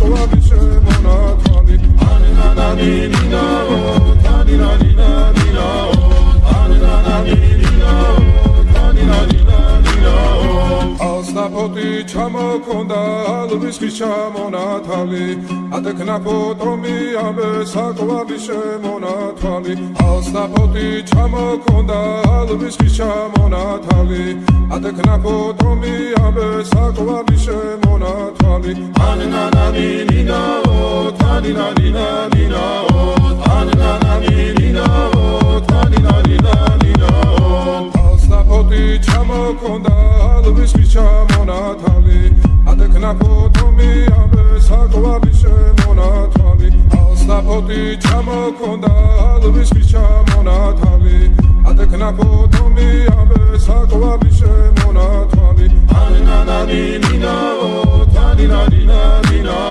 საყვარლის შემონათვალი ანანანინინაო თანინანინანინაო ანანანინინაო თანინანინანინაო ალსნაფოტი ჩამოქონდა ალვის ხის ჩამონათალი ატექნა ფოტომი ამე საყვარლის შემონათვალი ალსნაფოტი ჩამოქონდა ალვის ხის ჩამონათალი ატექნა ფოტომი ამე საყვარლის შემონათვალი ანანანინინაო თანინანინანინაო ანანანინინაო თანინანინანინაო ალსნაფოტი ჩამოქონდა ალვის ხის ჩამონათალი ატექნა ფოტომი ამე საყვარლის შემონათვალი ალსნაფოტი ჩამოქონდა ალვის ხის ჩამონათალი ატექნა ფოტომი ამე საყვარლის შემონათვალი ანანანინინაო თანინანინანინაო